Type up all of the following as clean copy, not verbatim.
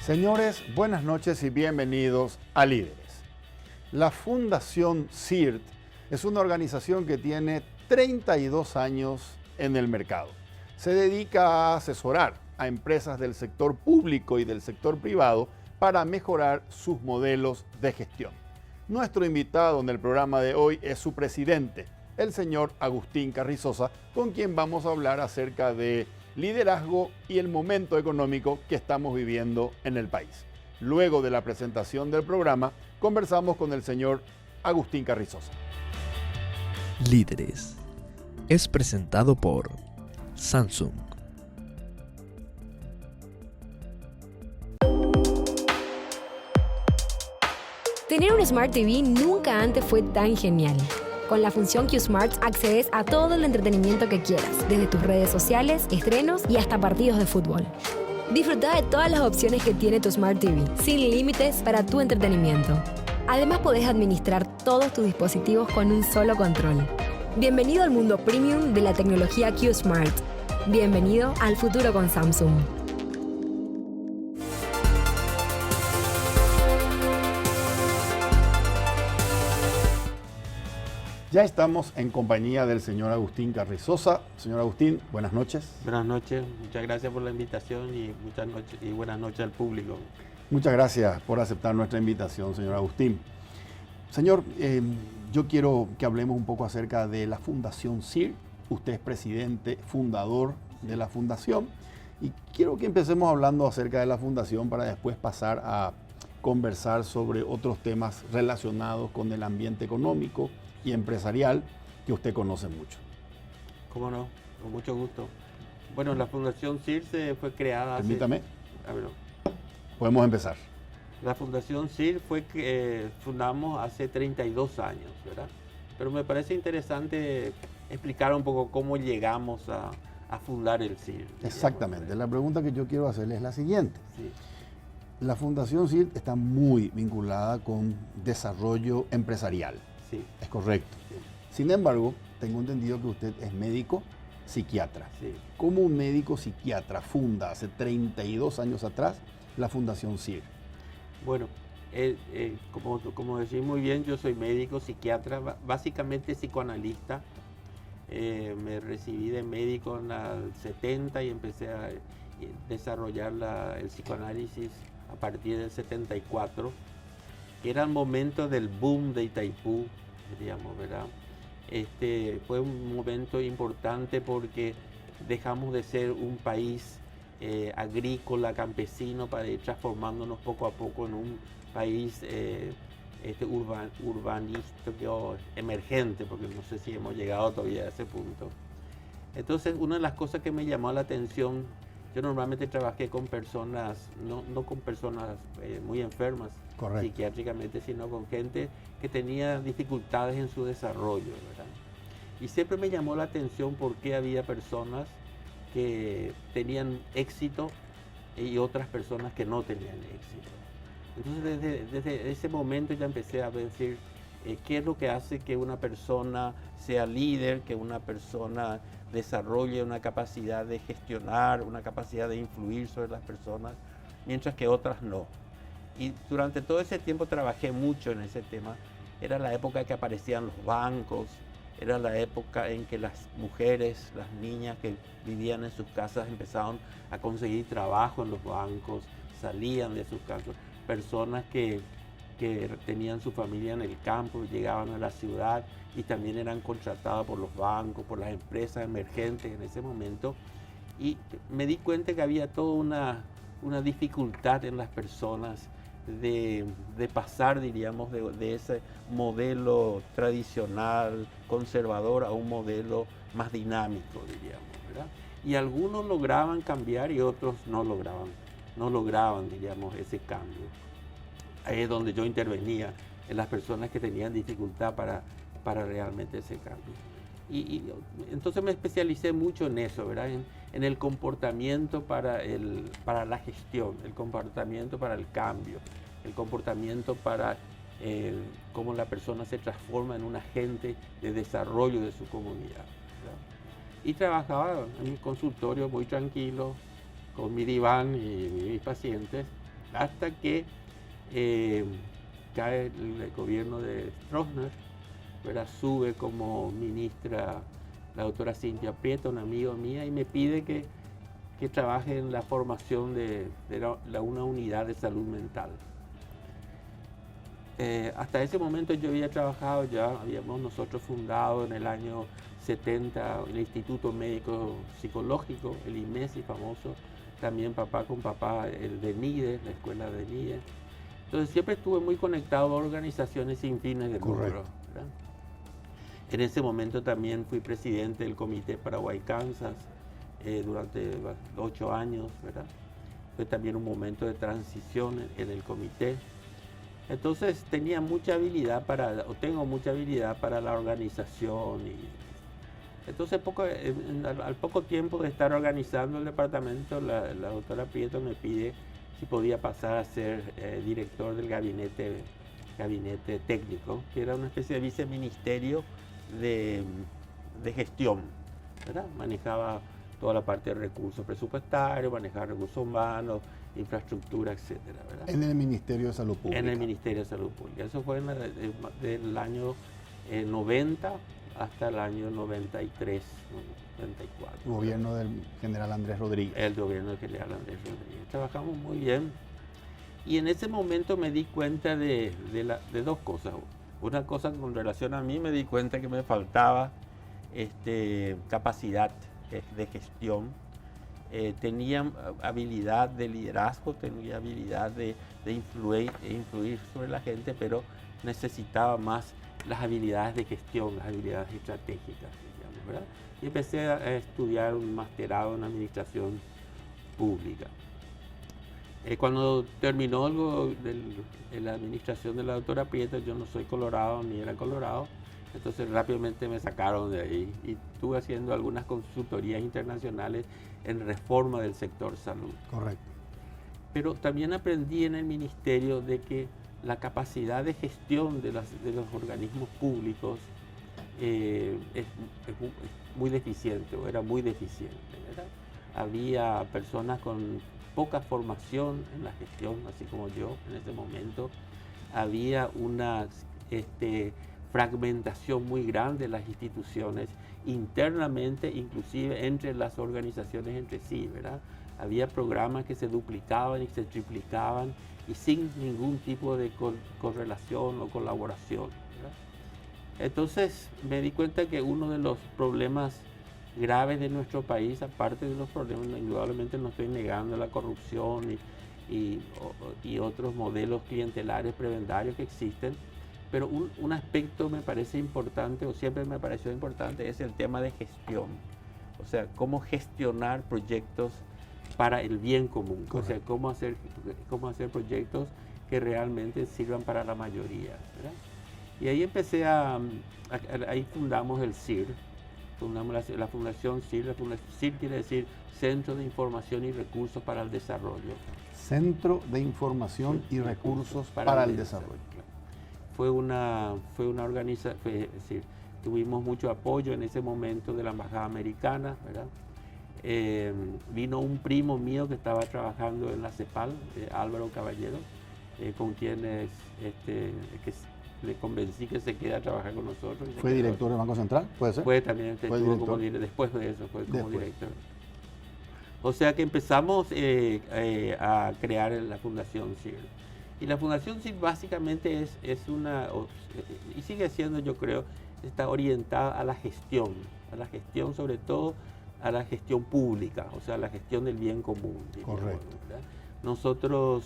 Señores, buenas noches y bienvenidos a Líderes. La Fundación CIRT es una organización que tiene 32 años en el mercado. Se dedica a asesorar a empresas del sector público y del sector privado para mejorar sus modelos de gestión. Nuestro invitado en el programa de hoy es su presidente, el señor Agustín Carrizosa, con quien vamos a hablar acerca de liderazgo y el momento económico que estamos viviendo en el país. Luego de la presentación del programa, conversamos con el señor Agustín Carrizosa. Líderes es presentado por Samsung. Tener un Smart TV nunca antes fue tan genial. Con la función QSmart accedes a todo el entretenimiento que quieras, desde tus redes sociales, estrenos y hasta partidos de fútbol. Disfruta de todas las opciones que tiene tu Smart TV, sin límites para tu entretenimiento. Además, podés administrar todos tus dispositivos con un solo control. Bienvenido al mundo premium de la tecnología QSmart. Bienvenido al futuro con Samsung. Ya estamos en compañía del señor Agustín Carrizosa. Señor Agustín, buenas noches. Buenas noches, muchas gracias por la invitación y buenas noches al público. Muchas gracias por aceptar nuestra invitación, señor Agustín. Señor, yo quiero que hablemos un poco acerca de la Fundación CIRT. Usted es presidente, fundador de la fundación, y quiero que empecemos hablando acerca de la fundación para después pasar a conversar sobre otros temas relacionados con el ambiente económico y empresarial que usted conoce mucho. ¿Cómo no? Con mucho gusto. Bueno, la Fundación CIRT fue creada Permítame. Ver. Podemos empezar. La Fundación CIRT fundamos hace 32 años, ¿verdad? Pero me parece interesante explicar un poco cómo llegamos a fundar el CIRT. Exactamente. La pregunta que yo quiero hacerle es la siguiente. Sí. La Fundación CIRT está muy vinculada con desarrollo empresarial. Sí. Es correcto. Sí. Sin embargo, tengo entendido que usted es médico psiquiatra. Sí. ¿Cómo un médico psiquiatra funda hace 32 años atrás la Fundación CIRT? Bueno, como decís muy bien, yo soy médico psiquiatra, básicamente psicoanalista. Me recibí de médico en el 70 y empecé a desarrollar el psicoanálisis a partir del 74. Era el momento del boom de Itaipú, diríamos, ¿verdad? Fue un momento importante porque dejamos de ser un país agrícola, campesino, para ir transformándonos poco a poco en un país urbanístico emergente, porque no sé si hemos llegado todavía a ese punto. Entonces, una de las cosas que me llamó la atención, yo normalmente trabajé con personas, no con personas muy enfermas, correcto, psiquiátricamente, sino con gente que tenía dificultades en su desarrollo, ¿verdad? Y siempre me llamó la atención por qué había personas que tenían éxito y otras personas que no tenían éxito. Entonces desde ese momento ya empecé a decir qué es lo que hace que una persona sea líder, que una persona desarrolle una capacidad de gestionar, una capacidad de influir sobre las personas, mientras que otras no. Y durante todo ese tiempo trabajé mucho en ese tema. Era la época en que aparecían los bancos, era la época en que las mujeres, las niñas que vivían en sus casas empezaron a conseguir trabajo en los bancos, salían de sus casas. Personas que tenían su familia en el campo, llegaban a la ciudad y también eran contratadas por los bancos, por las empresas emergentes en ese momento. Y me di cuenta que había toda una dificultad en las personas de pasar, diríamos, de ese modelo tradicional, conservador, a un modelo más dinámico, diríamos, ¿verdad? Y algunos lograban cambiar y otros no lograban, diríamos, ese cambio. Ahí es donde yo intervenía en las personas que tenían dificultad para realmente ese cambio. Y entonces me especialicé mucho en eso, ¿verdad? En el comportamiento para la gestión, el comportamiento para el cambio, el comportamiento para cómo la persona se transforma en un agente de desarrollo de su comunidad, ¿verdad? Y trabajaba en mi consultorio muy tranquilo, con mi diván y mis pacientes, hasta que cae el gobierno de Stroessner, ¿verdad? Sube como ministra la doctora Cintia Prieto, una amiga mía, y me pide que trabaje en la formación de una unidad de salud mental. Hasta ese momento yo había trabajado, ya habíamos nosotros fundado en el año 70 el Instituto Médico Psicológico, el IMESI famoso, también papá con papá, el de NIDE, la escuela de NIDE. Entonces siempre estuve muy conectado a organizaciones sin fines de lucro, ¿verdad? En ese momento también fui presidente del Comité Paraguay-Kansas durante 8 años, ¿verdad? Fue también un momento de transición en el comité. Entonces tengo mucha habilidad para la organización. Entonces al poco tiempo de estar organizando el departamento, la doctora Prieto me pide si podía pasar a ser director del gabinete técnico, que era una especie de viceministerio de gestión, ¿verdad? Manejaba toda la parte de recursos presupuestarios, manejaba recursos humanos, infraestructura, etcétera, ¿verdad? En el Ministerio de Salud Pública. En el Ministerio de Salud Pública. Eso fue del año 90 hasta el año 93, 94. El gobierno del general Andrés Rodríguez. El gobierno del general Andrés Rodríguez. Trabajamos muy bien. Y en ese momento me di cuenta de dos cosas. Una cosa con relación a mí, me di cuenta que me faltaba capacidad de gestión. Tenía habilidad de liderazgo, tenía habilidad de influir sobre la gente, pero necesitaba más las habilidades de gestión, las habilidades estratégicas, digamos, ¿verdad? Y empecé a estudiar un masterado en administración pública. Cuando terminó la administración de la doctora Prieto, yo no soy colorado ni era colorado, entonces rápidamente me sacaron de ahí y estuve haciendo algunas consultorías internacionales en reforma del sector salud. Correcto. Pero también aprendí en el ministerio de que la capacidad de gestión de los organismos públicos es muy deficiente, o era muy deficiente, ¿verdad? Había personas con poca formación en la gestión, así como yo en ese momento. Había una fragmentación muy grande de las instituciones internamente, inclusive entre las organizaciones entre sí, ¿verdad? Había programas que se duplicaban y se triplicaban y sin ningún tipo de correlación o colaboración, ¿verdad? Entonces me di cuenta que uno de los problemas graves de nuestro país, aparte de los problemas, indudablemente no estoy negando la corrupción y otros modelos clientelares prebendarios que existen, pero un aspecto me parece importante, o siempre me pareció importante, es el tema de gestión. O sea, cómo gestionar proyectos para el bien común. Correcto. O sea, cómo hacer proyectos que realmente sirvan para la mayoría, ¿verdad? Y ahí ahí fundamos el CIR, fundamos la Fundación CIR. La Fundación CIR quiere decir Centro de Información y Recursos para el Desarrollo. Centro de Información y Recursos para el Desarrollo. Fue una organización, es decir, tuvimos mucho apoyo en ese momento de la Embajada Americana, ¿verdad? Vino un primo mío que estaba trabajando en la CEPAL, Álvaro Caballero, con quienes le convencí que se quede a trabajar con nosotros. ¿Fue director del Banco Central? ¿Puede ser? Fue también, después de eso, fue como director. O sea que empezamos a crear la Fundación CIR. Y la Fundación CIR básicamente y sigue siendo, yo creo, está orientada a la gestión sobre todo a la gestión pública, o sea, a la gestión del bien común. Correcto. ¿Verdad? Nosotros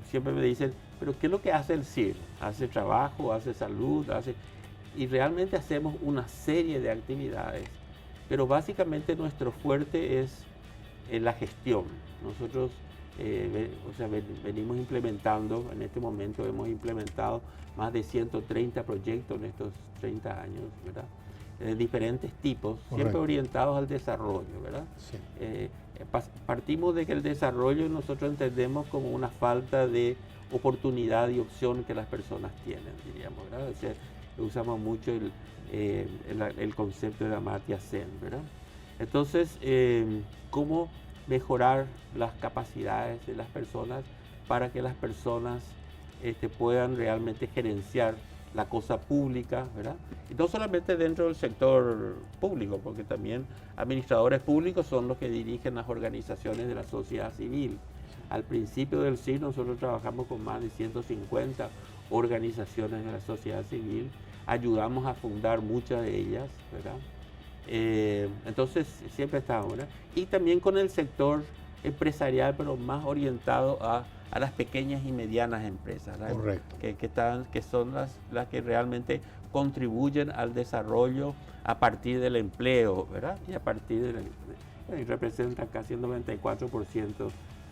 siempre me dicen, pero ¿qué es lo que hace el CIR? Hace trabajo, hace salud, y realmente hacemos una serie de actividades, pero básicamente nuestro fuerte es la gestión. Nosotros venimos implementando, en este momento hemos implementado más de 130 proyectos en estos 30 años, ¿verdad? De diferentes tipos, Correcto. Siempre orientados al desarrollo, ¿verdad? Sí. Partimos de que el desarrollo nosotros entendemos como una falta de oportunidad y opción que las personas tienen, diríamos, ¿verdad? O sea, usamos mucho el concepto de Amartya Sen, ¿verdad? Entonces, ¿cómo mejorar las capacidades de las personas para que las personas puedan realmente gerenciar la cosa pública, ¿verdad? Y no solamente dentro del sector público, porque también administradores públicos son los que dirigen las organizaciones de la sociedad civil. Al principio del CIR nosotros trabajamos con más de 150 organizaciones de la sociedad civil, ayudamos a fundar muchas de ellas, ¿verdad? Entonces siempre estamos, ¿verdad? Y también con el sector empresarial, pero más orientado a las pequeñas y medianas empresas, ¿verdad? Correcto. Que son las que realmente contribuyen al desarrollo a partir del empleo, ¿verdad? Y a partir y representan casi el 94%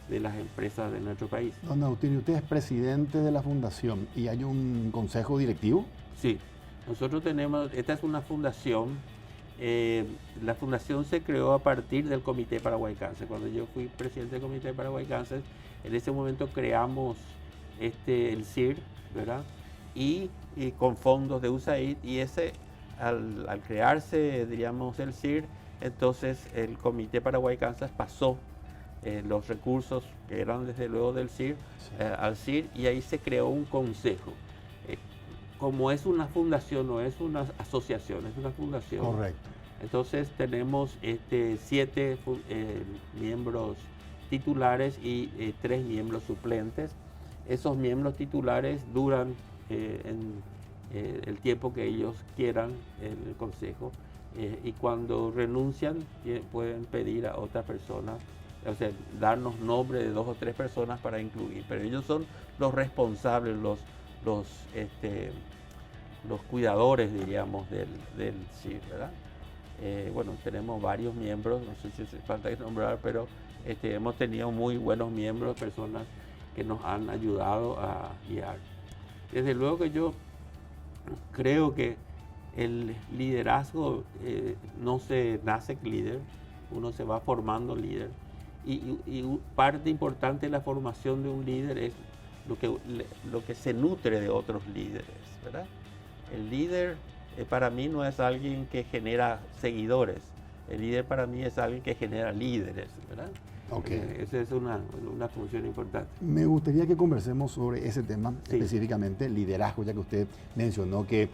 de las empresas de nuestro país. Don Agustín, usted es presidente de la fundación y hay un consejo directivo. Sí, nosotros tenemos, esta es una fundación. La fundación se creó a partir del Comité Paraguay Cáncer. Cuando yo fui presidente del Comité Paraguay Cáncer, en ese momento creamos el CIR, ¿verdad? Y con fondos de USAID, y al crearse, diríamos, el CIR, entonces el Comité Paraguay Cáncer pasó los recursos que eran desde luego del CIR, sí, al CIR, y ahí se creó un consejo. Como es una fundación, no es una asociación, es una fundación. Correcto. Entonces tenemos 7 miembros titulares y 3 miembros suplentes. Esos miembros titulares duran el tiempo que ellos quieran en el consejo, y cuando renuncian pueden pedir a otra persona, o sea, darnos nombre de 2 o 3 personas para incluir, pero ellos son los responsables, los cuidadores, diríamos, del CIR, ¿verdad? Bueno, tenemos varios miembros, no sé si hace falta nombrar, pero hemos tenido muy buenos miembros, personas que nos han ayudado a guiar. Desde luego que yo creo que el liderazgo no se nace líder, uno se va formando líder, y parte importante de la formación de un líder es lo que se nutre de otros líderes, ¿verdad? El líder para mí no es alguien que genera seguidores, el líder para mí es alguien que genera líderes, ¿verdad? Okay. Esa es una función importante. Me gustaría que conversemos sobre ese tema, sí, específicamente liderazgo, ya que usted mencionó que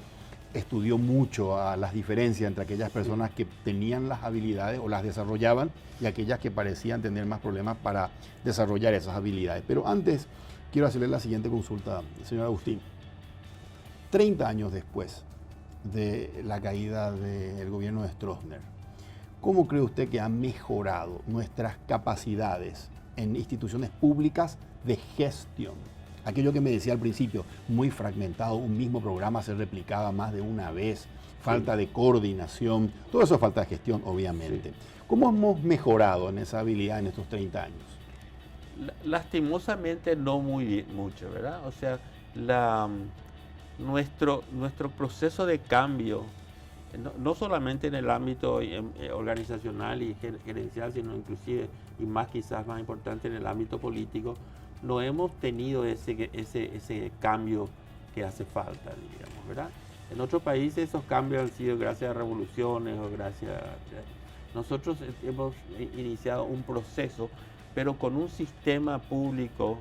estudió mucho a las diferencias entre aquellas personas, sí, que tenían las habilidades o las desarrollaban y aquellas que parecían tener más problemas para desarrollar esas habilidades. Pero antes quiero hacerle la siguiente consulta, señor Agustín. 30 años después de la caída del gobierno de Stroessner, ¿cómo cree usted que han mejorado nuestras capacidades en instituciones públicas de gestión? Aquello que me decía al principio, muy fragmentado, un mismo programa se replicaba más de una vez, falta, sí, de coordinación, todo eso es falta de gestión, obviamente. Sí. ¿Cómo hemos mejorado en esa habilidad en estos 30 años? Lastimosamente no mucho, ¿verdad? O sea, nuestro proceso de cambio, no solamente en el ámbito organizacional y gerencial, sino inclusive, y más quizás más importante, en el ámbito político, no hemos tenido ese cambio que hace falta, digamos, ¿verdad? En otros países esos cambios han sido gracias a revoluciones o gracias Nosotros hemos iniciado un proceso, pero con un sistema público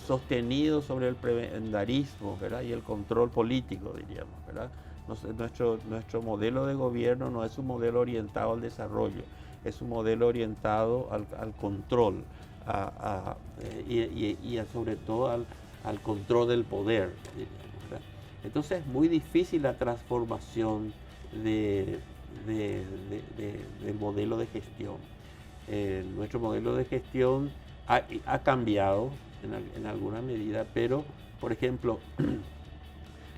sostenido sobre el prebendarismo, ¿verdad? Y el control político, diríamos, ¿verdad? Nuestro modelo de gobierno no es un modelo orientado al desarrollo, es un modelo orientado al control y sobre todo al control del poder, diríamos, ¿verdad? Entonces es muy difícil la transformación del modelo de gestión. Nuestro modelo de gestión ha cambiado en alguna medida, pero, por ejemplo,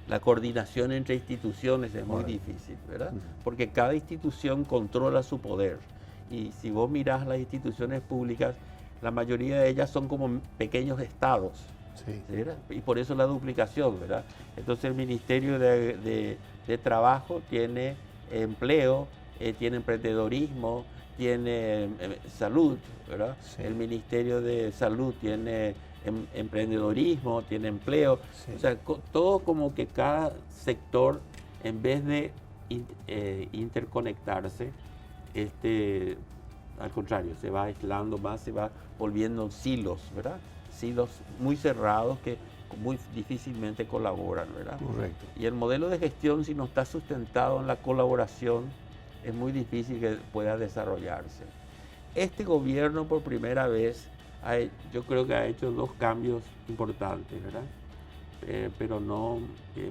la coordinación entre instituciones es muy difícil, ¿verdad? Porque cada institución controla su poder. Y si vos mirás las instituciones públicas, la mayoría de ellas son como pequeños estados. Sí. ¿Verdad? Y por eso la duplicación, ¿verdad? Entonces el Ministerio de Trabajo tiene empleo, tiene emprendedorismo, tiene salud, ¿verdad? Sí. El Ministerio de Salud tiene emprendedorismo, tiene empleo. Sí. O sea, todo como que cada sector, en vez de interconectarse, al contrario, se va aislando más, se va volviendo silos, ¿verdad? silos muy cerrados que muy difícilmente colaboran, ¿verdad? Correcto. Y el modelo de gestión, si no está sustentado en la colaboración, es muy difícil que pueda desarrollarse. Este gobierno por primera vez, yo creo que ha hecho 2 cambios importantes, ¿verdad? Pero no,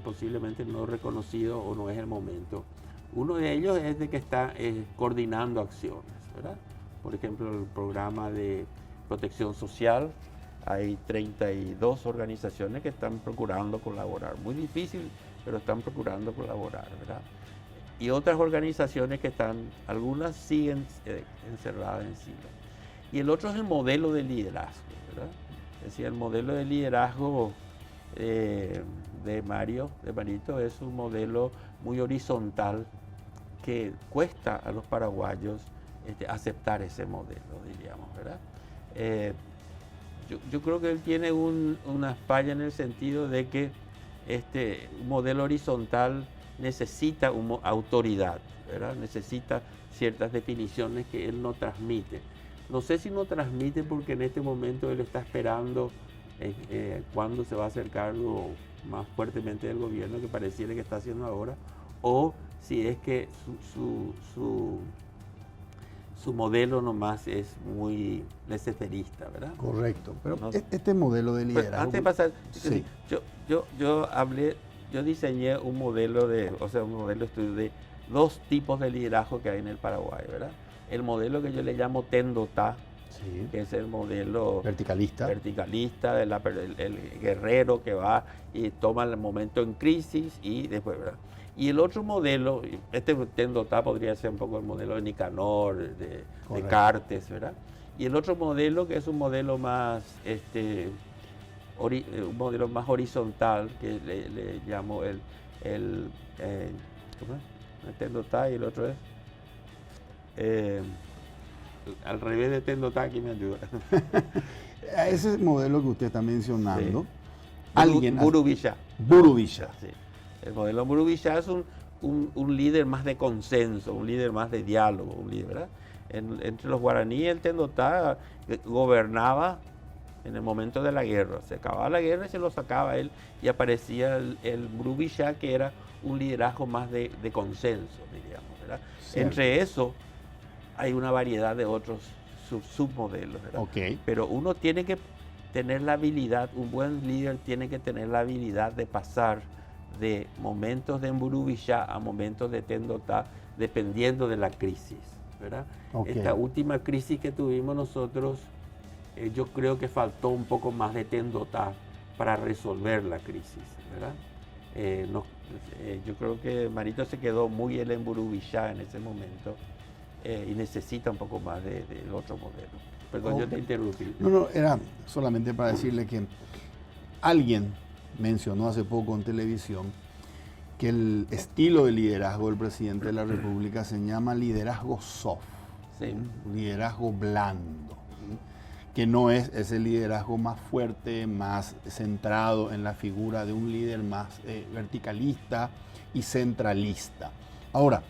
posiblemente no reconocido o no es el momento. Uno de ellos es de que está coordinando acciones, ¿verdad? Por ejemplo, el programa de protección social, hay 32 organizaciones que están procurando colaborar. Muy difícil, pero están procurando colaborar, ¿verdad? Y otras organizaciones que algunas siguen encerradas en silos. Y el otro es el modelo de liderazgo, ¿verdad? Es decir, el modelo de liderazgo de Marito, es un modelo muy horizontal que cuesta a los paraguayos aceptar ese modelo, diríamos, ¿verdad? Yo creo que él tiene una falla en el sentido de que un modelo horizontal necesita autoridad, ¿verdad? Necesita ciertas definiciones que él no transmite. No sé si no transmite porque en este momento él está esperando cuándo se va a acercar más fuertemente del gobierno, que pareciera que está haciendo ahora, o si es que su modelo nomás es muy laissez-fairista, ¿verdad? Correcto. Pero No, este modelo de liderazgo... antes de pasar, Sí. yo diseñé un modelo de estudio de 2 tipos de liderazgo que hay en el Paraguay, ¿verdad? El modelo que yo le llamo Tendotá, Sí. que es el modelo Verticalista. el guerrero que va y toma el momento en crisis y después, ¿verdad? Y el otro modelo, este Tendotá podría ser un poco el modelo de Nicanor, de Cartes, ¿verdad? Y el otro modelo, que es un modelo más, un modelo más horizontal, que le llamo ¿cómo es? El Tendotá, y el otro es al revés de Tendotá, aquí me ayuda. Ese modelo que usted está mencionando, Sí. Burubilla. Burubilla. Sí. El modelo Burubilla es un líder más de consenso, un líder más de diálogo, un líder, ¿verdad? Entre los guaraníes, el Tendotá gobernaba en el momento de la guerra. Se acababa la guerra y se lo sacaba él, y aparecía el Burubilla, que era un liderazgo más de consenso, diríamos, ¿verdad? Cierto. Entre eso hay una variedad de otros submodelos, ¿verdad? Ok. Pero uno tiene que tener la habilidad, un buen líder tiene que tener la habilidad de pasar de momentos de Mburubishá a momentos de Tendotá, dependiendo de la crisis, ¿verdad? Okay. Esta última crisis que tuvimos nosotros, yo creo que faltó un poco más de Tendotá para resolver la crisis, ¿verdad? Yo creo que Marito se quedó muy en Mburubishá en ese momento, y necesita un poco más del otro modelo. Perdón, yo te interrumpí. No, era solamente para decirle que alguien mencionó hace poco en televisión que el estilo de liderazgo del presidente de la República se llama liderazgo soft, Sí. liderazgo blando, que no es ese liderazgo más fuerte, más centrado en la figura de un líder más verticalista y centralista. Ahora,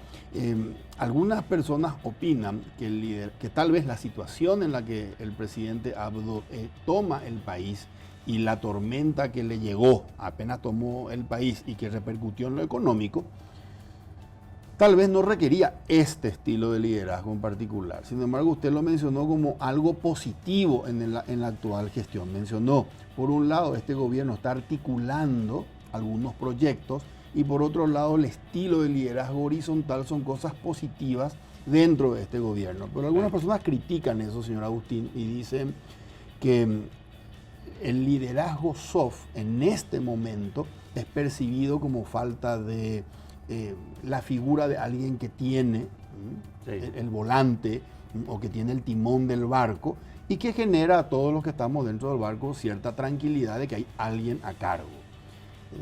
algunas personas opinan que tal vez la situación en la que el presidente Abdo toma el país y la tormenta que le llegó apenas tomó el país y que repercutió en lo económico, tal vez no requería este estilo de liderazgo en particular. Sin embargo, usted lo mencionó como algo positivo en la actual gestión. Mencionó, por un lado, este gobierno está articulando algunos proyectos, y por otro lado, el estilo de liderazgo horizontal son cosas positivas dentro de este gobierno. Pero algunas personas critican eso, señor Agustín, y dicen que el liderazgo soft en este momento es percibido como falta de la figura de alguien que tiene el volante o que tiene el timón del barco, y que genera a todos los que estamos dentro del barco cierta tranquilidad de que hay alguien a cargo.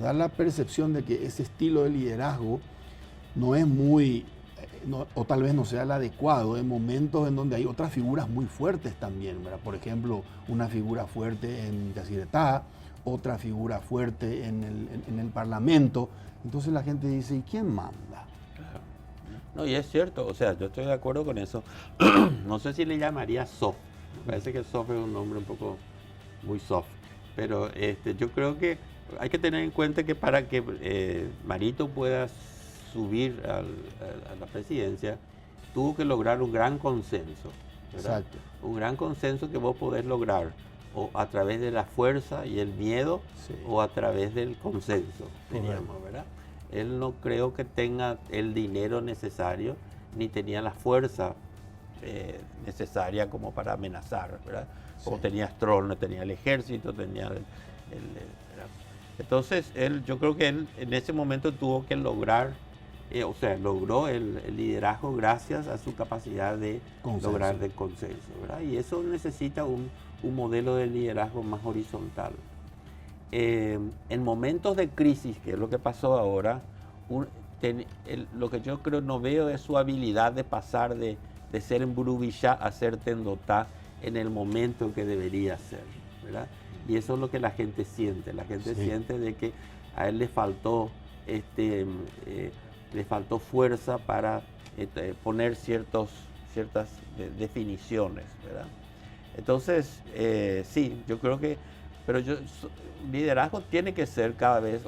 Da la percepción de que ese estilo de liderazgo no es muy, o tal vez no sea el adecuado en momentos en donde hay otras figuras muy fuertes también, ¿verdad? Por ejemplo, una figura fuerte en Yacyretá, otra figura fuerte en el Parlamento. Entonces la gente dice, ¿y quién manda? Claro. No, y es cierto, o sea, yo estoy de acuerdo con eso. No sé si le llamaría soft. Me parece que soft es un nombre un poco muy soft. Pero yo creo que hay que tener en cuenta que para que Marito pueda subir a la presidencia, tuvo que lograr un gran consenso, ¿verdad? Exacto. Un gran consenso que vos podés lograr o a través de la fuerza y el miedo, Sí. o a través del consenso, diríamos, ¿verdad? Él no creo que tenga el dinero necesario, ni tenía la fuerza necesaria como para amenazar, ¿verdad? Como Sí. tenía Stroll, no tenía el ejército, tenía ¿verdad? Entonces, yo creo que él en ese momento tuvo que lograr, logró el liderazgo gracias a su capacidad de Consenso. lograr el consenso, ¿verdad? Y eso necesita un modelo de liderazgo más horizontal. En momentos de crisis, que es lo que pasó ahora, lo que yo creo no veo es su habilidad de pasar de ser en Burubishá a ser Tendotá en el momento que debería ser, ¿verdad? Y eso es lo que la gente siente. La gente Sí. siente de que a él le faltó fuerza para poner ciertas definiciones, ¿verdad? Entonces, sí, yo creo que, pero liderazgo tiene que ser cada vez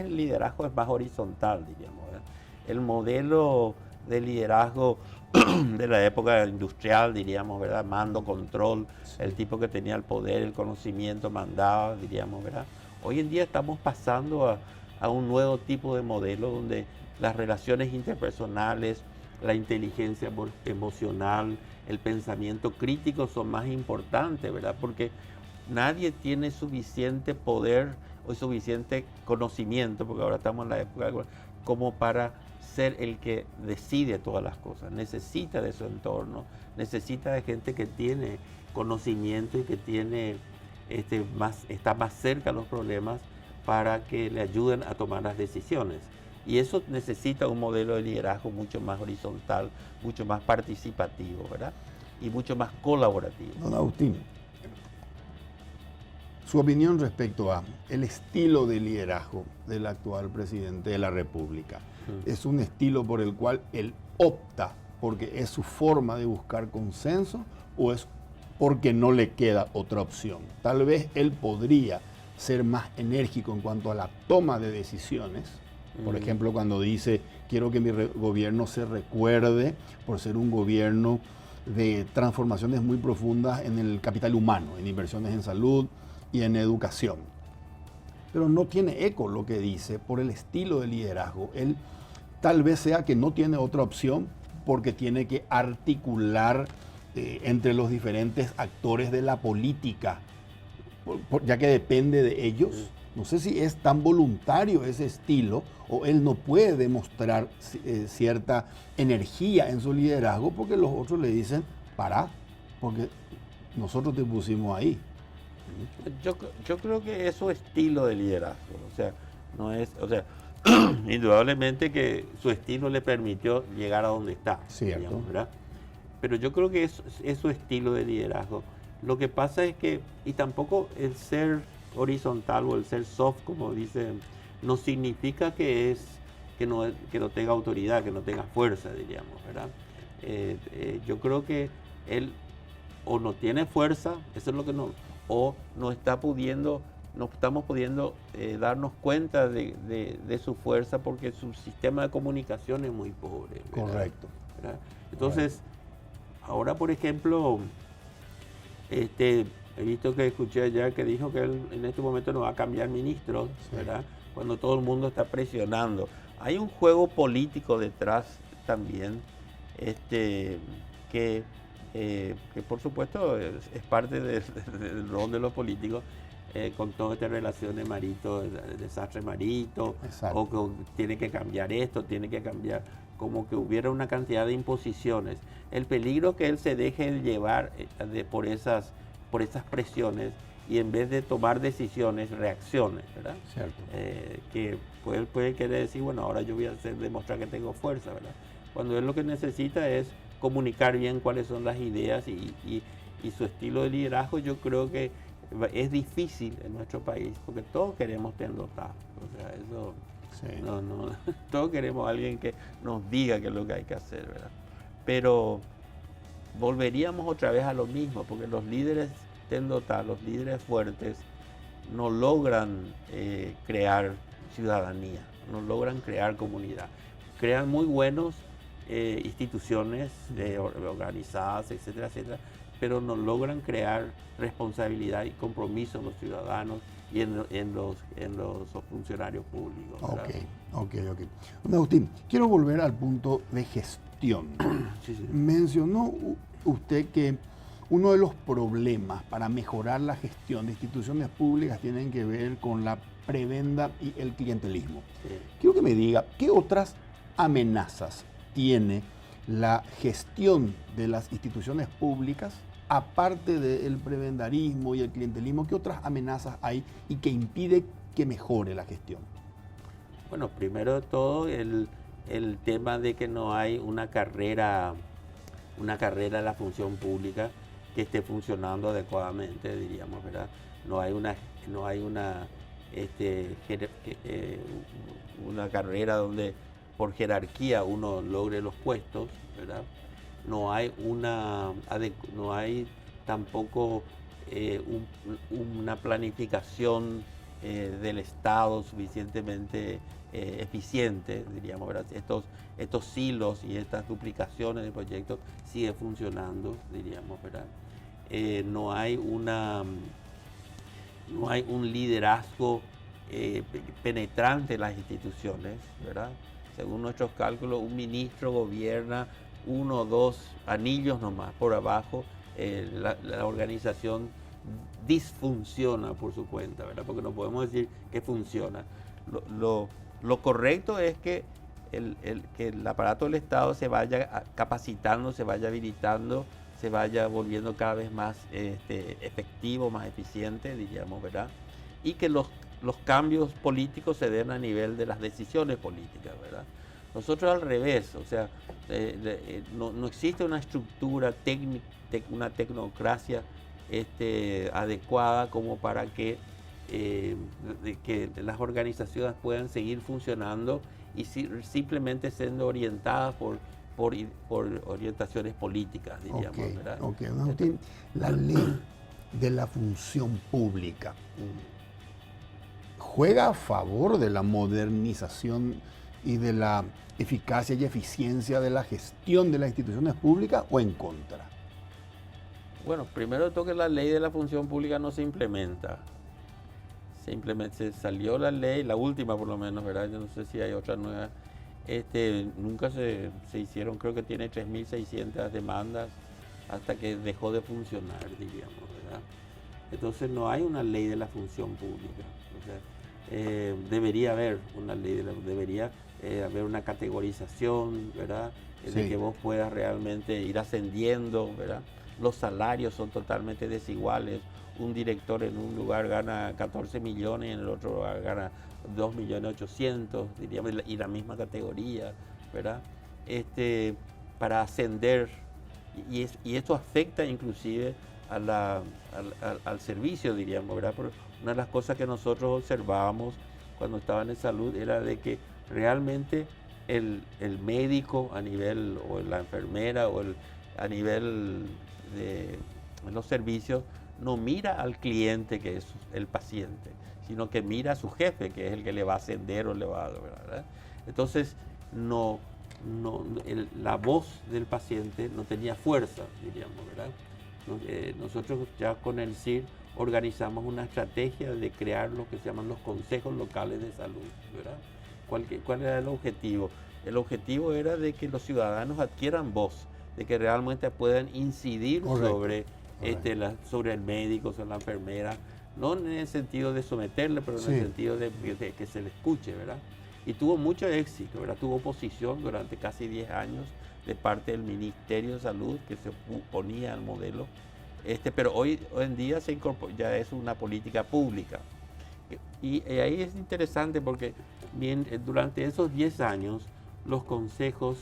el liderazgo es más horizontal, diríamos, ¿verdad? El modelo de liderazgo de la época industrial, diríamos, ¿verdad? Mando, control, Sí. el tipo que tenía el poder, el conocimiento, mandaba, diríamos, ¿verdad? Hoy en día estamos pasando a un nuevo tipo de modelo donde las relaciones interpersonales, la inteligencia emocional, el pensamiento crítico son más importantes, ¿verdad? Porque nadie tiene suficiente poder o suficiente conocimiento, porque ahora estamos en la época como para ser el que decide todas las cosas. Necesita de su entorno, necesita de gente que tiene conocimiento y que tiene, está más cerca a los problemas para que le ayuden a tomar las decisiones. Y eso necesita un modelo de liderazgo mucho más horizontal, mucho más participativo, ¿verdad? Y mucho más colaborativo. Don Agustín, su opinión respecto a el estilo de liderazgo del actual presidente de la República. ¿Es un estilo por el cual él opta porque es su forma de buscar consenso o es porque no le queda otra opción? Tal vez él podría ser más enérgico en cuanto a la toma de decisiones. Por ejemplo, cuando dice, quiero que mi gobierno se recuerde por ser un gobierno de transformaciones muy profundas en el capital humano, en inversiones en salud y en educación. Pero no tiene eco lo que dice por el estilo de liderazgo. Él tal vez sea que no tiene otra opción porque tiene que articular entre los diferentes actores de la política, ya que depende de ellos. No sé si es tan voluntario ese estilo o él no puede demostrar cierta energía en su liderazgo porque los otros le dicen, pará, porque nosotros te pusimos ahí. Yo creo que es su estilo de liderazgo, indudablemente que su estilo le permitió llegar a donde está, Cierto. digamos, ¿verdad? Pero yo creo que es su estilo de liderazgo. Lo que pasa es que, y tampoco el ser horizontal o el ser soft, como dicen, no significa que no tenga autoridad, que no tenga fuerza, diríamos, ¿verdad? Yo creo que él o no tiene fuerza, eso es lo que o no estamos pudiendo darnos cuenta de su fuerza porque su sistema de comunicación es muy pobre, ¿verdad? Correcto. ¿Verdad? Entonces, ahora por ejemplo, he visto que escuché ayer que dijo que él en este momento no va a cambiar ministros, Sí. ¿verdad? Cuando todo el mundo está presionando. Hay un juego político detrás también, que por supuesto es parte del rol de los políticos, con toda esta relación de Marito, el desastre Marito, Exacto. o que tiene que cambiar esto, tiene que cambiar, como que hubiera una cantidad de imposiciones. El peligro que él se deje llevar por esas presiones y en vez de tomar decisiones, reacciones, ¿verdad? Cierto. Que él puede querer decir, bueno, ahora yo voy a demostrar que tengo fuerza, ¿verdad? Cuando él lo que necesita es comunicar bien cuáles son las ideas y su estilo de liderazgo. Yo creo que es difícil en nuestro país porque todos queremos Tendotá. O sea, eso... Sí. No, todos queremos a alguien que nos diga qué es lo que hay que hacer, ¿verdad? Pero volveríamos otra vez a lo mismo, porque los líderes dotados, los líderes fuertes, no logran crear ciudadanía, no logran crear comunidad. Crean muy buenos instituciones organizadas, etcétera, etcétera, pero no logran crear responsabilidad y compromiso en los ciudadanos y en los funcionarios públicos. Ok. Don Agustín, quiero volver al punto de gestión. Sí. Mencionó usted que uno de los problemas para mejorar la gestión de instituciones públicas tienen que ver con la prebenda y el clientelismo. Sí. Quiero que me diga, ¿qué otras amenazas tiene la gestión de las instituciones públicas, aparte del prebendarismo y el clientelismo? ¿Qué otras amenazas hay y que impide que mejore la gestión? Bueno, primero de todo, el tema de que no hay una carrera de la función pública que esté funcionando adecuadamente, diríamos, ¿verdad? No hay una carrera donde por jerarquía uno logre los puestos, ¿verdad? No hay tampoco una planificación del Estado suficientemente eficiente, diríamos, ¿verdad? Estos silos y estas duplicaciones de proyectos siguen funcionando, diríamos, ¿verdad? No hay un liderazgo penetrante en las instituciones, ¿verdad? Según nuestros cálculos, un ministro gobierna 1 o 2 anillos nomás por abajo. La organización disfunciona por su cuenta, ¿verdad? Porque no podemos decir que funciona. Lo correcto es que el aparato del Estado se vaya capacitando, se vaya habilitando, se vaya volviendo cada vez más efectivo, más eficiente, diríamos, ¿verdad? Y que los cambios políticos se den a nivel de las decisiones políticas, ¿verdad? Nosotros al revés, o sea, no existe una estructura técnica, una tecnocracia adecuada como para que las organizaciones puedan seguir funcionando y simplemente siendo orientadas por orientaciones políticas, diríamos, ¿verdad? Ok, don Agustín, la ley de la función pública juega a favor de la modernización y de la eficacia y eficiencia de la gestión de las instituciones públicas, o en contra. Bueno, primero de todo que la ley de la función pública no se implementa. Se salió la ley, la última por lo menos, ¿verdad? Yo no sé si hay otra nueva. Nunca se hicieron, creo que tiene 3.600 demandas hasta que dejó de funcionar, diríamos, ¿verdad? Entonces no hay una ley de la función pública. O sea, debería haber una ley, debería haber una categorización, ¿verdad? De que vos puedas realmente ir ascendiendo, ¿verdad? Los salarios son totalmente desiguales. Un director en un lugar gana 14 millones y en el otro lugar gana 2.800.000, diríamos, y la misma categoría, ¿verdad? Para ascender, y esto afecta inclusive al servicio, diríamos, ¿verdad? Porque una de las cosas que nosotros observábamos cuando estaban en salud era de que realmente el médico a nivel, o la enfermera, a nivel de los servicios, no mira al cliente, que es el paciente, sino que mira a su jefe, que es el que le va a ascender o le va a... ¿verdad? Entonces, la voz del paciente no tenía fuerza, diríamos, ¿verdad? Nosotros ya con el CIR organizamos una estrategia de crear lo que se llaman los consejos locales de salud, ¿verdad? ¿Cuál era el objetivo? El objetivo era de que los ciudadanos adquieran voz, de que realmente puedan incidir sobre el médico, sobre la enfermera, no en el sentido de someterle, pero en el sentido de que se le escuche, ¿verdad? Y tuvo mucho éxito, ¿verdad? Tuvo oposición durante casi 10 años de parte del Ministerio de Salud, que se oponía al modelo, pero hoy en día ya es una política pública. Y ahí es interesante porque durante esos 10 años los consejos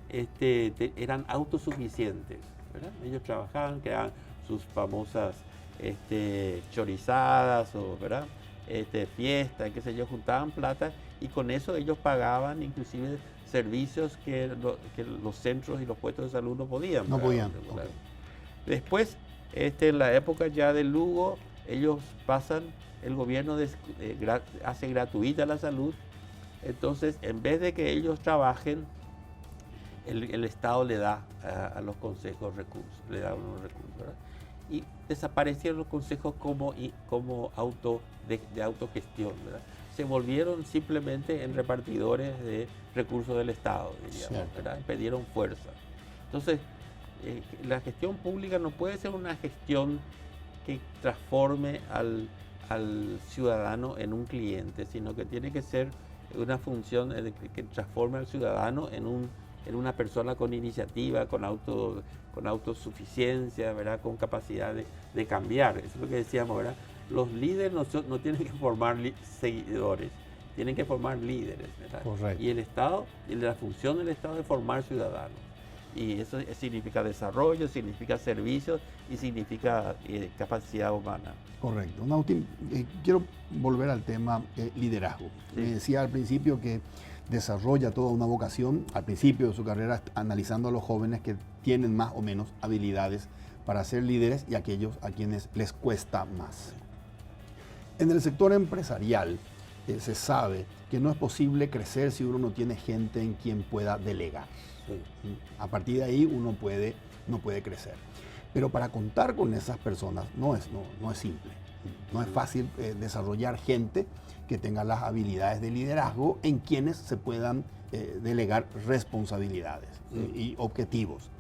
eran autosuficientes, ¿verdad? Ellos trabajaban, creaban sus famosas chorizadas, ¿verdad? Fiestas, qué sé yo, juntaban plata y con eso ellos pagaban inclusive servicios que los centros y los puestos de salud no podían. No podían. Okay. Después En la época ya de Lugo, ellos pasan, el gobierno hace gratuita la salud. Entonces, en vez de que ellos trabajen, el Estado le da a los consejos recursos, le da unos recursos, ¿verdad? Y desaparecieron los consejos como de autogestión, ¿verdad? Se volvieron simplemente en repartidores de recursos del Estado, diríamos, ¿verdad? Perdieron fuerza. Entonces, la gestión pública no puede ser una gestión que transforme al ciudadano en un cliente, sino que tiene que ser una función que transforme al ciudadano en una persona con iniciativa, con autosuficiencia, ¿verdad? Con capacidad de cambiar. Eso es lo que decíamos, ¿verdad? Los líderes no tienen que formar seguidores, tienen que formar líderes, ¿verdad? Correcto. Y el Estado, la función del Estado es formar ciudadanos. Y eso significa desarrollo, significa servicios y significa capacidad humana. Correcto. Quiero volver al tema liderazgo. Sí. Me decía al principio que desarrolla toda una vocación, al principio de su carrera, analizando a los jóvenes que tienen más o menos habilidades para ser líderes y aquellos a quienes les cuesta más. En el sector empresarial se sabe que no es posible crecer si uno no tiene gente en quien pueda delegar. Sí. A partir de ahí uno no puede crecer. Pero para contar con esas personas no es simple. No es fácil desarrollar gente que tenga las habilidades de liderazgo en quienes se puedan delegar responsabilidades y objetivos.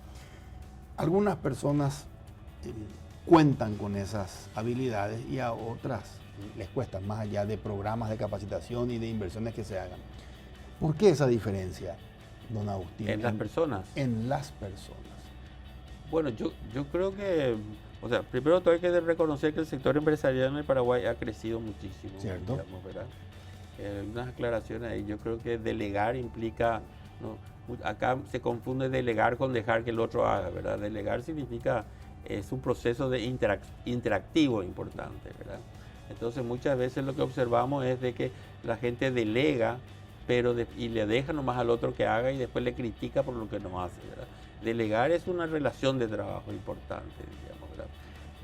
Algunas personas cuentan con esas habilidades y a otras les cuestan, más allá de programas de capacitación y de inversiones que se hagan. ¿Por qué esa diferencia, don Agustín? ¿En las personas? En las personas. Bueno, yo creo que, primero todo hay que reconocer que el sector empresarial en el Paraguay ha crecido muchísimo. Cierto. Digamos, ¿verdad? Unas aclaraciones ahí. Yo creo que delegar implica, ¿no? Acá se confunde delegar con dejar que el otro haga, ¿verdad? Delegar significa, es un proceso de interactivo importante, ¿verdad? Entonces muchas veces lo que observamos es de que la gente delega, y le deja nomás al otro que haga y después le critica por lo que no hace, ¿verdad? Delegar es una relación de trabajo importante, digamos, ¿verdad?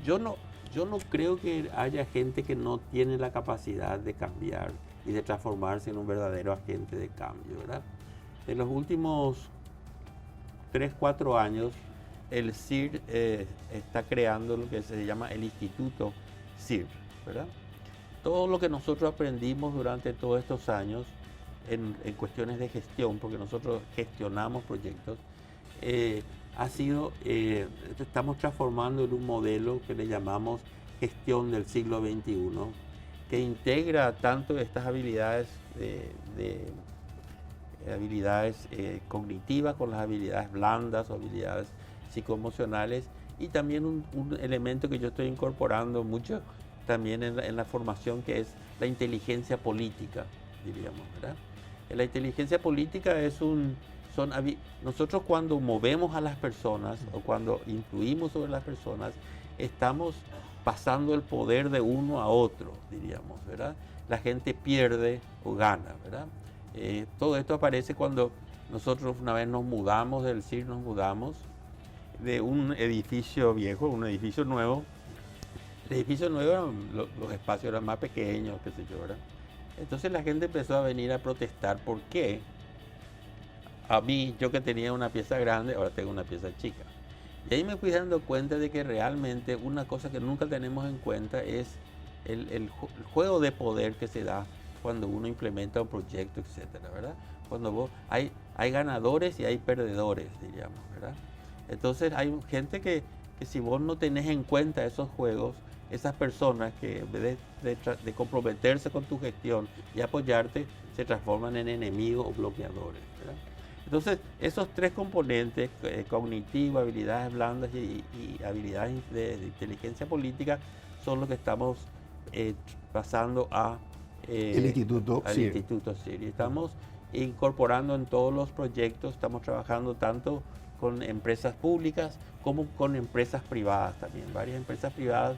Yo no creo que haya gente que no tiene la capacidad de cambiar y de transformarse en un verdadero agente de cambio, ¿verdad? En los últimos 3-4 años, el CIR está creando lo que se llama el Instituto CIR, ¿verdad? Todo lo que nosotros aprendimos durante todos estos años en cuestiones de gestión, porque nosotros gestionamos proyectos, estamos transformando en un modelo que le llamamos gestión del siglo XXI, que integra tanto estas habilidades habilidades cognitivas con las habilidades blandas o habilidades psicoemocionales, y también un elemento que yo estoy incorporando mucho también en la formación, que es la inteligencia política, diríamos, ¿verdad? La inteligencia política nosotros cuando movemos a las personas o cuando influimos sobre las personas, estamos pasando el poder de uno a otro, diríamos, ¿verdad? La gente pierde o gana, ¿verdad? Todo esto aparece cuando nosotros una vez nos mudamos del CIR, nos mudamos de un edificio viejo a un edificio nuevo. El edificio nuevo, los espacios eran más pequeños, qué sé yo, ¿verdad? Entonces la gente empezó a venir a protestar. ¿Por qué? A mí, yo que tenía una pieza grande, ahora tengo una pieza chica. Y ahí me fui dando cuenta de que realmente una cosa que nunca tenemos en cuenta es el juego de poder que se da cuando uno implementa un proyecto, etcétera, ¿verdad? Cuando hay ganadores y hay perdedores, diríamos, ¿verdad? Entonces hay gente que si vos no tenés en cuenta esos juegos, esas personas que en vez de comprometerse con tu gestión y apoyarte, se transforman en enemigos o bloqueadores, ¿verdad? Entonces, esos tres componentes, cognitivo, habilidades blandas y habilidades de inteligencia política, son los que estamos pasando el Instituto al CIR. Instituto CIR. Y estamos incorporando en todos los proyectos, estamos trabajando tanto con empresas públicas como con empresas privadas también. Varias empresas privadas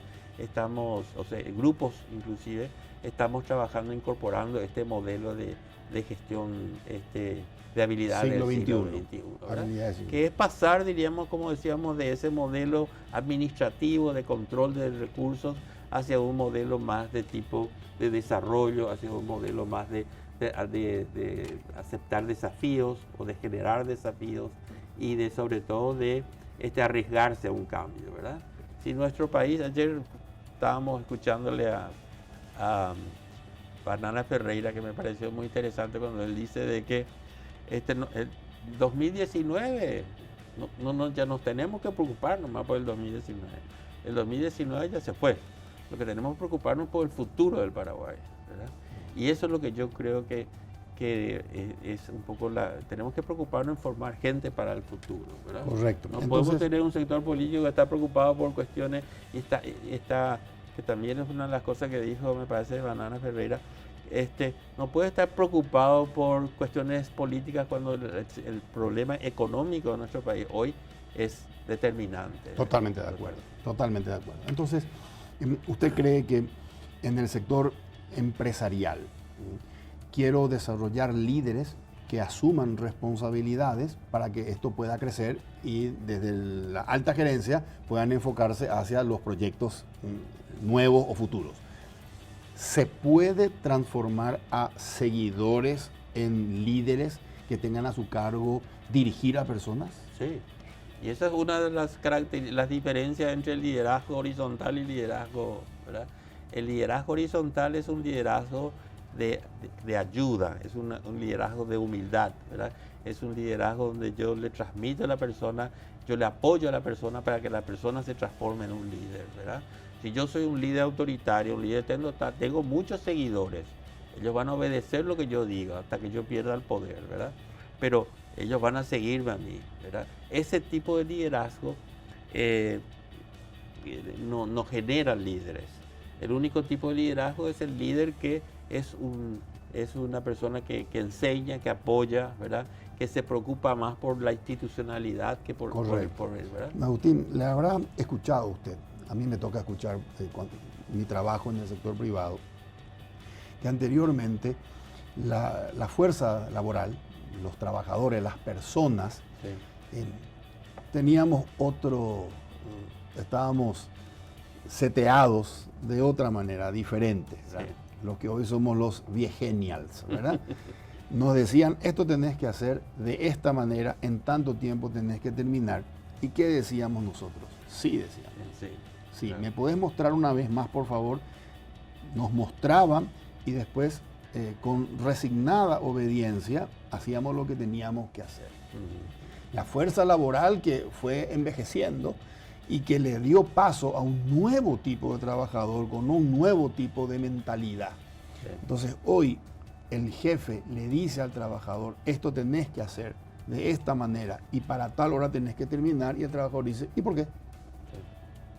grupos inclusive, estamos trabajando, incorporando este modelo de gestión de habilidades Siglo del siglo XXI, XXI, ¿verdad? habilidades, sí. Que es pasar, diríamos, como decíamos, de ese modelo administrativo de control de recursos hacia un modelo más de tipo de desarrollo, hacia un modelo más de aceptar desafíos o de generar desafíos y de sobre todo de arriesgarse a un cambio, ¿verdad? Si nuestro país, ayer estábamos escuchándole a Banana Ferreira, que me pareció muy interesante cuando él dice de que el 2019 ya nos tenemos que preocupar nomás por el 2019. El 2019 ya se fue. Lo que tenemos que preocuparnos por el futuro del Paraguay, ¿verdad? Y eso es lo que yo creo que es un poco tenemos que preocuparnos en formar gente para el futuro, ¿verdad? Correcto. No podemos tener un sector político que está preocupado por cuestiones que también es una de las cosas que dijo, me parece, Banana Ferreira, no puede estar preocupado por cuestiones políticas cuando el problema económico de nuestro país hoy es determinante. Totalmente de acuerdo, totalmente de acuerdo. Entonces, ¿usted cree que en el sector empresarial quiero desarrollar líderes que asuman responsabilidades para que esto pueda crecer y desde la alta gerencia puedan enfocarse hacia los proyectos nuevos o futuros? ¿Se puede transformar a seguidores en líderes que tengan a su cargo dirigir a personas? Sí, y esa es una de las las diferencias entre el liderazgo horizontal y liderazgo, ¿verdad? El liderazgo horizontal es un liderazgo de ayuda, es un liderazgo de humildad, ¿verdad? Es un liderazgo donde yo le transmito a la persona, yo le apoyo a la persona para que la persona se transforme en un líder, ¿verdad? Si yo soy un líder autoritario, un líder tengo muchos seguidores, ellos van a obedecer lo que yo diga hasta que yo pierda el poder, ¿verdad? Pero ellos van a seguirme a mí, ¿verdad? Ese tipo de liderazgo no genera líderes. El único tipo de liderazgo es el líder que es una persona que enseña, que apoya, ¿verdad? Que se preocupa más por la institucionalidad que por él, ¿verdad? Agustín, le habrá escuchado usted, a mí me toca escuchar mi trabajo en el sector privado, que anteriormente la fuerza laboral, los trabajadores, las personas, sí, teníamos estábamos seteados de otra manera, diferente, sí, lo que hoy somos los viegenials, ¿verdad? Nos decían, esto tenés que hacer de esta manera, en tanto tiempo tenés que terminar. ¿Y qué decíamos nosotros? Sí, decíamos. Sí, claro. ¿Me podés mostrar una vez más, por favor? Nos mostraban y después, con resignada obediencia, hacíamos lo que teníamos que hacer. La fuerza laboral que fue envejeciendo y que le dio paso a un nuevo tipo de trabajador con un nuevo tipo de mentalidad. Sí. Entonces, hoy el jefe le dice al trabajador, esto tenés que hacer de esta manera y para tal hora tenés que terminar, y el trabajador dice, ¿y por qué?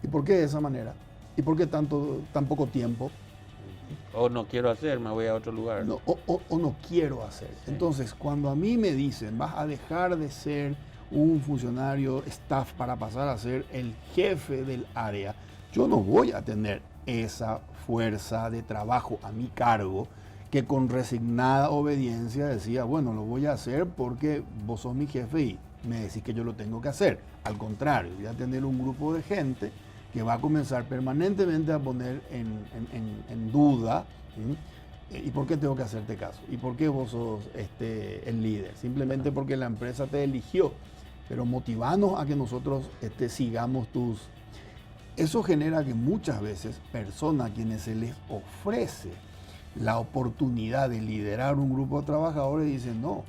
¿Y por qué de esa manera? ¿Y por qué tan poco tiempo? O no quiero hacer, me voy a otro lugar. No, o no quiero hacer. Sí. Entonces, cuando a mí me dicen, vas a dejar de ser un funcionario staff para pasar a ser el jefe del área, yo no voy a tener esa fuerza de trabajo a mi cargo que con resignada obediencia decía, bueno, lo voy a hacer porque vos sos mi jefe y me decís que yo lo tengo que hacer. Al contrario, voy a tener un grupo de gente que va a comenzar permanentemente a poner en duda, ¿y por qué tengo que hacerte caso? ¿Y por qué vos sos el líder? Simplemente porque la empresa te eligió, pero motivanos a que nosotros sigamos tus... Eso genera que muchas veces personas a quienes se les ofrece la oportunidad de liderar un grupo de trabajadores dicen no,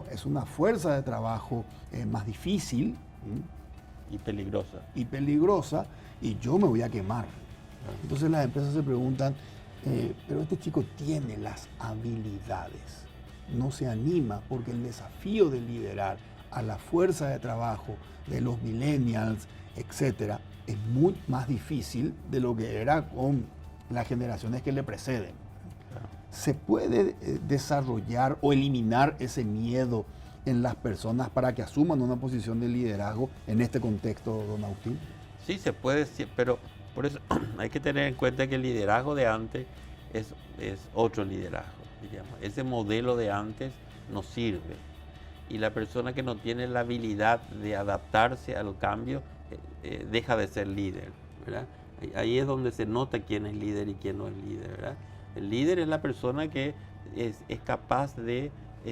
es una fuerza de trabajo más difícil, y peligrosa. Y yo me voy a quemar. Entonces las empresas se preguntan, pero este chico tiene las habilidades, no se anima porque el desafío de liderar a la fuerza de trabajo de los millennials, etcétera, es muy más difícil de lo que era con las generaciones que le preceden. ¿Se puede desarrollar o eliminar ese miedo en las personas para que asuman una posición de liderazgo en este contexto, don Agustín? Sí, se puede, pero Por eso hay que tener en cuenta que el liderazgo de antes es otro liderazgo, diríamos. Ese modelo de antes no sirve. Y la persona que no tiene la habilidad de adaptarse al cambio deja de ser líder, ¿verdad? Ahí es donde se nota quién es líder y quién no es líder, ¿verdad? El líder es la persona que es capaz de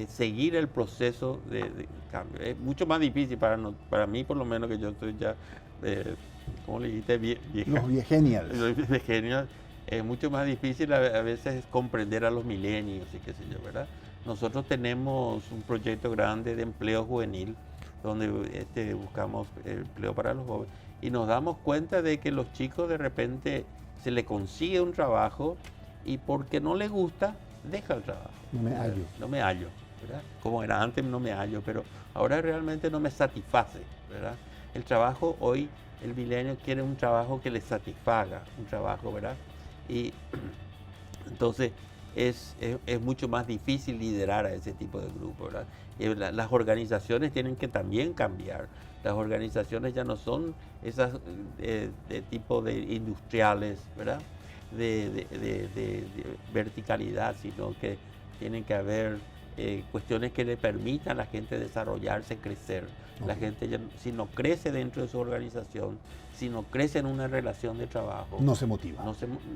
seguir el proceso de cambio. Es mucho más difícil para mí, por lo menos, que yo estoy ya, ¿cómo le dijiste? Vieja. Los viegenials. Los viegenials. Es mucho más difícil a veces comprender a los milenios y qué sé yo, ¿verdad? Nosotros tenemos un proyecto grande de empleo juvenil donde buscamos empleo para los jóvenes y nos damos cuenta de que los chicos de repente se les consigue un trabajo y porque no les gusta, deja el trabajo. No me hallo. No me hallo, ¿verdad? Como era antes, no me hallo, pero ahora realmente no me satisface, ¿verdad? El trabajo hoy, el milenio quiere un trabajo que le satisfaga, un trabajo, ¿verdad? Y entonces es mucho más difícil liderar a ese tipo de grupos, ¿verdad? Y las organizaciones tienen que también cambiar. Las organizaciones ya no son esas de tipo de industriales, ¿verdad? De verticalidad, sino que tienen que haber cuestiones que le permitan a la gente desarrollarse, crecer. Okay. La gente ya, si no crece dentro de su organización, si no crece en una relación de trabajo, no se motiva.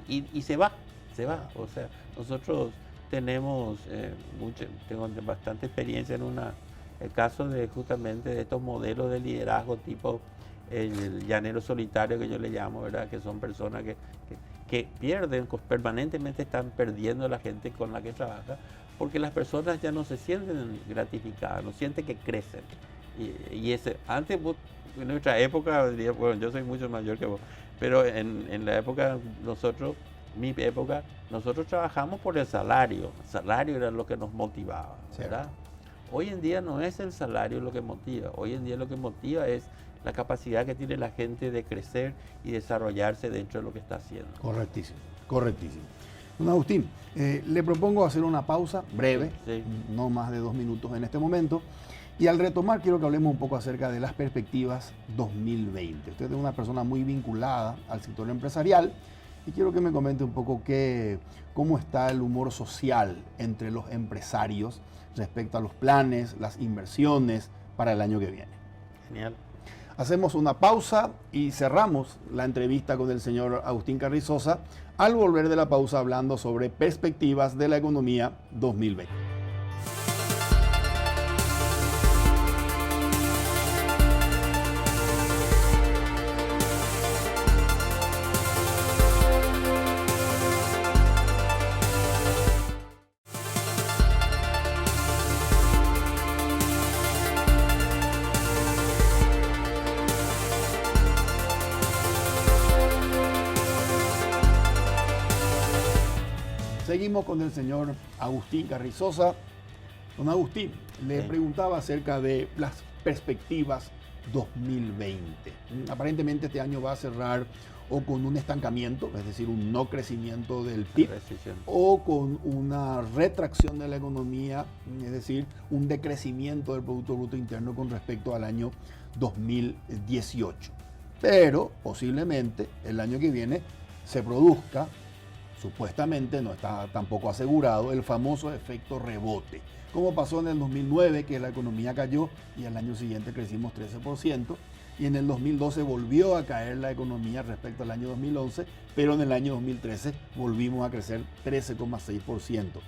Y se va. O sea, nosotros tengo bastante experiencia en el caso de justamente de estos modelos de liderazgo tipo el llanero solitario que yo le llamo, ¿verdad? Que son personas que pierden, permanentemente están perdiendo a la gente con la que trabaja, porque las personas ya no se sienten gratificadas, no sienten que crecen. Y antes, en nuestra época, bueno, yo soy mucho mayor que vos, pero en la época mi época, nosotros trabajamos por el salario era lo que nos motivaba, ¿verdad? Sí. Hoy en día no es el salario lo que motiva, hoy en día lo que motiva es la capacidad que tiene la gente de crecer y desarrollarse dentro de lo que está haciendo. Correctísimo, correctísimo. Don Agustín, le propongo hacer una pausa breve, sí. No más de 2 minutos en este momento, y al retomar quiero que hablemos un poco acerca de las perspectivas 2020. Usted es una persona muy vinculada al sector empresarial, y quiero que me comente un poco cómo está el humor social entre los empresarios respecto a los planes, las inversiones para el año que viene. Genial. Hacemos una pausa y cerramos la entrevista con el señor Agustín Carrizosa al volver de la pausa hablando sobre perspectivas de la economía 2020. Seguimos con el señor Agustín Carrizosa. Don Agustín, le preguntaba acerca de las perspectivas 2020. Aparentemente este año va a cerrar o con un estancamiento, es decir, un no crecimiento del PIB, o con una retracción de la economía, es decir, un decrecimiento del Producto Bruto Interno con respecto al año 2018. Pero posiblemente el año que viene se produzca, supuestamente no está tampoco asegurado, el famoso efecto rebote, como pasó en el 2009, que la economía cayó y al año siguiente crecimos 13%, y en el 2012 volvió a caer la economía respecto al año 2011, pero en el año 2013 volvimos a crecer 13,6%.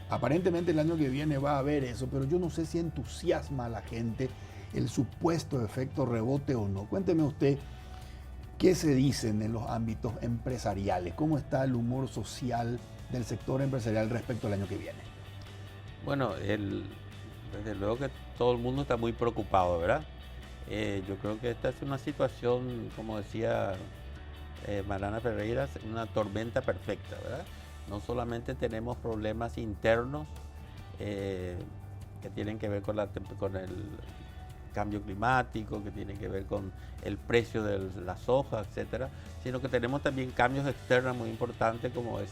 Aparentemente el año que viene va a haber eso, pero yo no sé si entusiasma a la gente el supuesto efecto rebote o no. Cuénteme usted, ¿qué se dicen en los ámbitos empresariales? ¿Cómo está el humor social del sector empresarial respecto al año que viene? Bueno, desde luego que todo el mundo está muy preocupado, ¿verdad? Yo creo que esta es una situación, como decía Mariana Ferreira, una tormenta perfecta, ¿verdad? No solamente tenemos problemas internos que tienen que ver con cambio climático, que tiene que ver con el precio de la soja, etcétera, sino que tenemos también cambios externos muy importantes, como es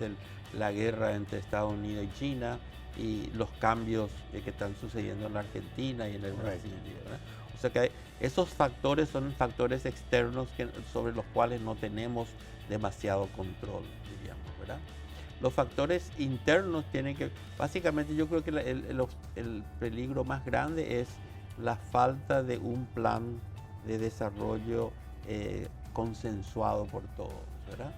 la guerra entre Estados Unidos y China, y los cambios que están sucediendo en la Argentina y en el Brasil, ¿verdad? O sea que esos factores son factores externos sobre los cuales no tenemos demasiado control, diríamos, ¿verdad? Los factores internos tienen que, básicamente yo creo que el peligro más grande es la falta de un plan de desarrollo consensuado por todos, ¿verdad?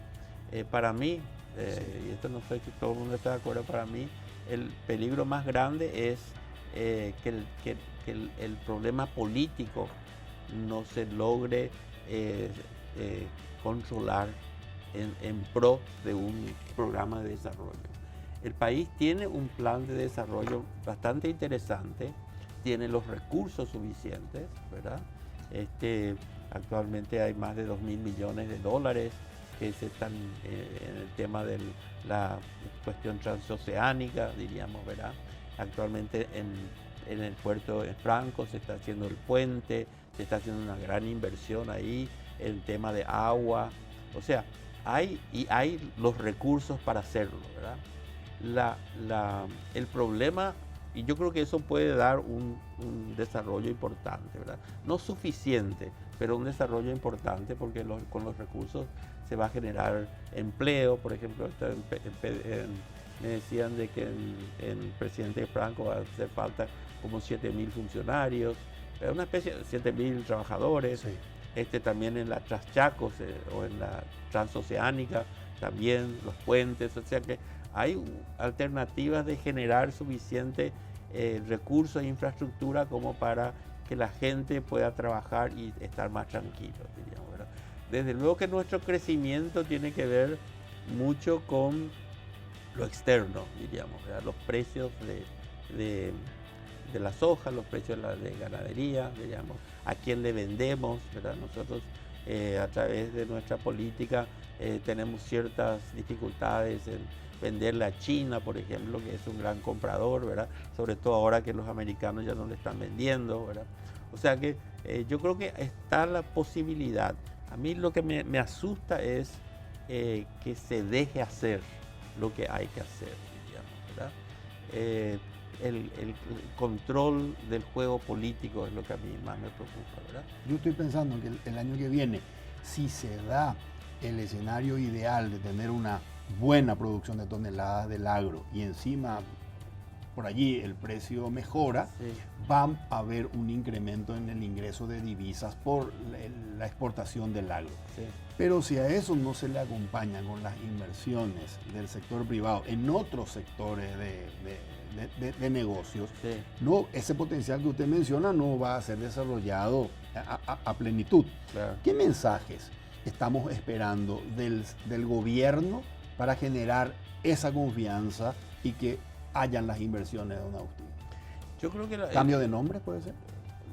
Para mí, y esto no sé si todo el mundo está de acuerdo, para mí el peligro más grande es que el problema político no se logre controlar en pro de un programa de desarrollo. El país tiene un plan de desarrollo bastante interesante, tiene los recursos suficientes, ¿verdad? Actualmente hay más de 2.000 millones de dólares que se están en el tema de la cuestión transoceánica, diríamos, ¿verdad? Actualmente en el puerto de Franco se está haciendo el puente, se está haciendo una gran inversión ahí, el tema de agua, o sea, hay los recursos para hacerlo, ¿verdad? El problema, y yo creo que eso puede dar un desarrollo importante, ¿verdad? No suficiente, pero un desarrollo importante, porque con los recursos se va a generar empleo. Por ejemplo, me decían de que en el presidente Franco va a hacer falta como 7.000 funcionarios, una especie de 7.000 trabajadores. Sí. También en la Traschaco o en la Transoceánica, también los puentes, o sea que hay alternativas de generar suficiente recursos e infraestructura como para que la gente pueda trabajar y estar más tranquilos, diríamos, ¿verdad? Desde luego que nuestro crecimiento tiene que ver mucho con lo externo, diríamos, ¿verdad? Los precios de la soja, los precios de ganadería, diríamos, a quién le vendemos, ¿verdad? Nosotros a través de nuestra política tenemos ciertas dificultades en venderle a China, por ejemplo, que es un gran comprador, ¿verdad? Sobre todo ahora que los americanos ya no le están vendiendo, ¿verdad? O sea que yo creo que está la posibilidad. A mí lo que me asusta es que se deje hacer lo que hay que hacer, digamos, ¿verdad? El control del juego político es lo que a mí más me preocupa, ¿verdad? Yo estoy pensando que el año que viene, si se da el escenario ideal de tener una buena producción de toneladas del agro y encima por allí el precio mejora, Sí. va a haber un incremento en el ingreso de divisas por la exportación del agro. Sí. Pero si a eso no se le acompaña con las inversiones del sector privado en otros sectores de negocios, Sí. no, ese potencial que usted menciona no va a ser desarrollado a plenitud. Claro. ¿Qué mensajes estamos esperando del gobierno para generar esa confianza y que hayan las inversiones de don Agustín? Yo creo que ¿Cambio de nombre puede ser?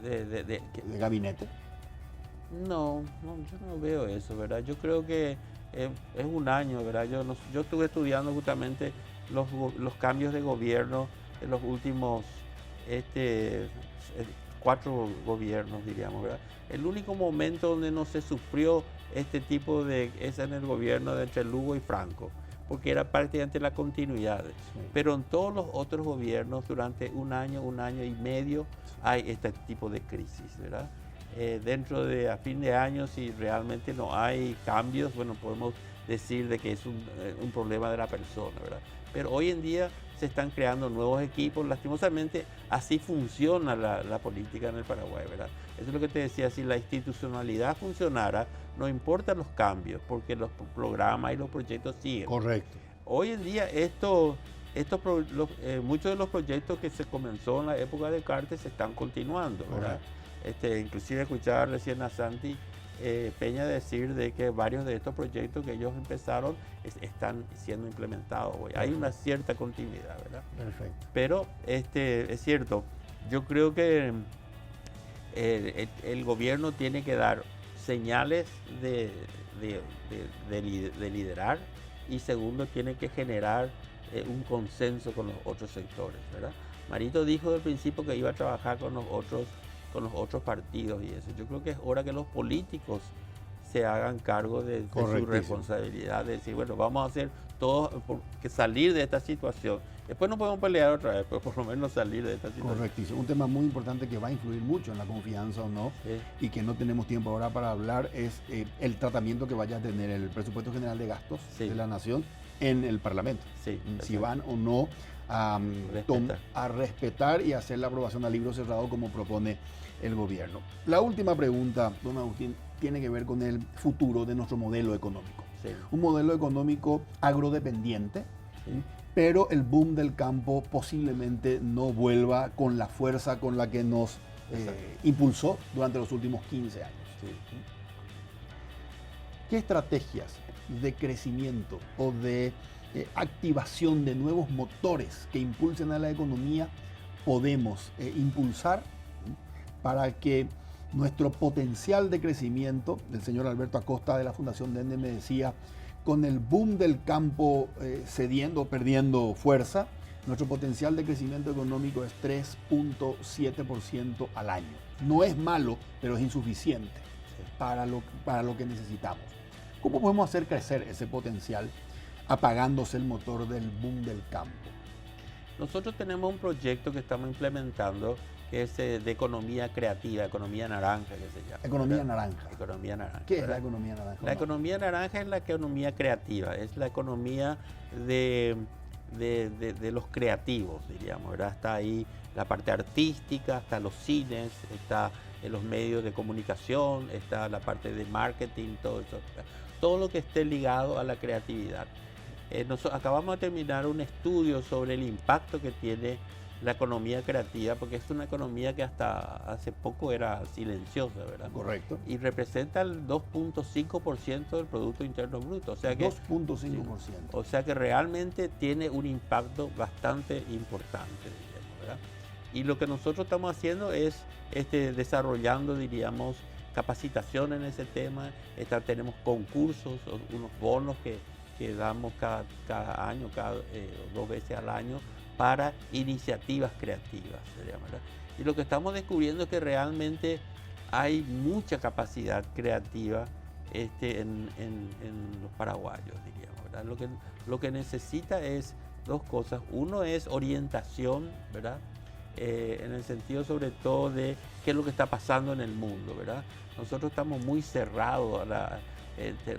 de ¿De gabinete? No, yo no veo eso, ¿verdad? Yo creo que es un año, ¿verdad? Yo estuve estudiando justamente los cambios de gobierno en los últimos 4 gobiernos, diríamos, ¿verdad? El único momento donde no se sufrió este tipo es en el gobierno de entre Lugo y Franco, porque era prácticamente la continuidad. Sí. Pero en todos los otros gobiernos, durante un año y medio, hay este tipo de crisis, ¿verdad? Dentro de a fin de año, si realmente no hay cambios, bueno, podemos decir de que es un problema de la persona, ¿verdad? Pero hoy en día se están creando nuevos equipos. Lastimosamente, así funciona la política en el Paraguay, ¿verdad? Eso es lo que te decía, si la institucionalidad funcionara, no importan los cambios, porque los programas y los proyectos siguen. Correcto. Hoy en día, muchos de los proyectos que se comenzó en la época de Cartes se están continuando, ¿verdad? Inclusive escuchaba recién a Santi Peña decir de que varios de estos proyectos que ellos empezaron están siendo implementados hoy. Hay una cierta continuidad, ¿verdad? Perfecto. Pero es cierto, yo creo que el gobierno tiene que dar señales de liderar, y segundo, tiene que generar un consenso con los otros sectores, ¿verdad? Marito dijo del principio que iba a trabajar con los otros con los otros partidos y eso. Yo creo que es hora que los políticos se hagan cargo de su responsabilidad, de decir, bueno, vamos a hacer todo que salir de esta situación. Después no podemos pelear otra vez, pero por lo menos salir de esta situación. Correctísimo. Un tema muy importante que va a influir mucho en la confianza o no, y que no tenemos tiempo ahora para hablar, es el tratamiento que vaya a tener el presupuesto general de gastos de la Nación en el Parlamento. Si van o no a respetar y hacer la aprobación a libro cerrado como propone el gobierno. La última pregunta, don Agustín, tiene que ver con el futuro de nuestro modelo económico. Un modelo económico agrodependiente, pero el boom del campo posiblemente no vuelva con la fuerza con la que nos impulsó durante los últimos 15 años. ¿Qué estrategias de crecimiento o de activación de nuevos motores que impulsen a la economía podemos impulsar para que nuestro potencial de crecimiento? El señor Alberto Acosta de la Fundación Dende me decía, con el boom del campo cediendo, perdiendo fuerza, nuestro potencial de crecimiento económico es 3.7% al año. No es malo, pero es insuficiente para lo que necesitamos. ¿Cómo podemos hacer crecer ese potencial apagándose el motor del boom del campo? Nosotros tenemos un proyecto que estamos implementando que es de economía creativa, economía naranja, que se llama. Economía naranja. Economía naranja. ¿Qué es la economía naranja? La economía naranja es la economía creativa, es la economía de los creativos, diríamos, ¿verdad? Está ahí la parte artística, está los cines, está en los medios de comunicación, está la parte de marketing, todo eso. Todo lo que esté ligado a la creatividad. Acabamos de terminar un estudio sobre el impacto que tiene la economía creativa, porque es una economía que hasta hace poco era silenciosa, ¿verdad? Correcto. Y representa el 2.5% del Producto Interno Bruto. O sea que 2.5%. O sea que realmente tiene un impacto bastante importante, diríamos, ¿verdad? Y lo que nosotros estamos haciendo es desarrollando, diríamos, capacitación en ese tema. Tenemos concursos, unos bonos que damos cada año, 2 veces al año, para iniciativas creativas, ¿verdad? Y lo que estamos descubriendo es que realmente hay mucha capacidad creativa en los paraguayos, diríamos, ¿verdad? Lo que necesita es dos cosas. Uno es orientación, ¿verdad? En el sentido sobre todo de qué es lo que está pasando en el mundo, ¿verdad? Nosotros estamos muy cerrados,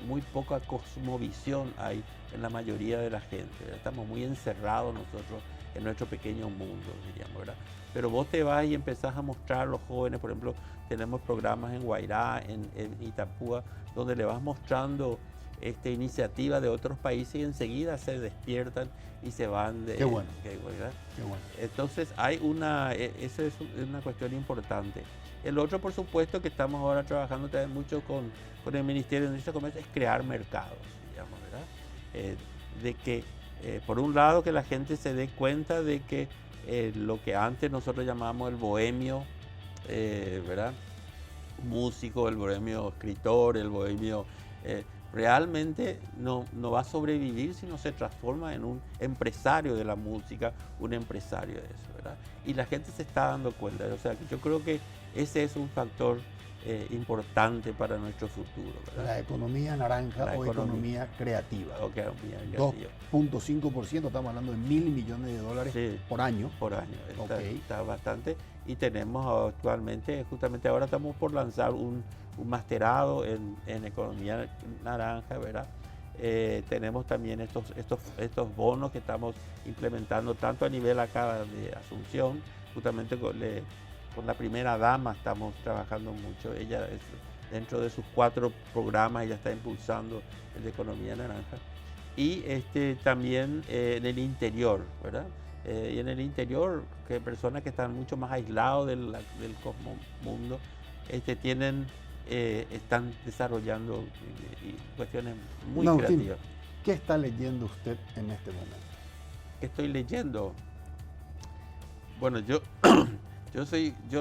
muy poca cosmovisión hay en la mayoría de la gente, ¿verdad? Estamos muy encerrados nosotros en nuestro pequeño mundo, diríamos, ¿verdad? Pero vos te vas y empezás a mostrar a los jóvenes, por ejemplo, tenemos programas en Guairá, en Itapúa, donde le vas mostrando iniciativas de otros países y enseguida se despiertan y se van de... Qué bueno. ¿verdad? Qué bueno. Entonces, esa es una cuestión importante. El otro, por supuesto, que estamos ahora trabajando también mucho con el Ministerio de Industria y Comercio, es crear mercados, digamos, ¿verdad? De que, por un lado, que la gente se dé cuenta de que lo que antes nosotros llamábamos el bohemio, ¿verdad? Músico, el bohemio escritor, el bohemio... realmente no va a sobrevivir si no se transforma en un empresario de la música, un empresario de eso, ¿verdad? Y la gente se está dando cuenta. O sea, que yo creo que ese es un factor importante para nuestro futuro, ¿verdad? La economía naranja economía creativa. 2.5%, estamos hablando de $1.000 millones por año. Por año, está bastante. Y tenemos actualmente, justamente ahora estamos por lanzar un masterado en economía naranja, ¿verdad? Tenemos también estos bonos que estamos implementando tanto a nivel acá de Asunción, justamente con la primera dama estamos trabajando mucho. Ella dentro de sus 4 programas ella está impulsando el de economía naranja. Y también en el interior, ¿verdad? Y en el interior, que personas que están mucho más aislados del cosmomundo, están desarrollando cuestiones muy creativas. ¿Qué está leyendo usted en este momento? ¿Qué estoy leyendo? Bueno, yo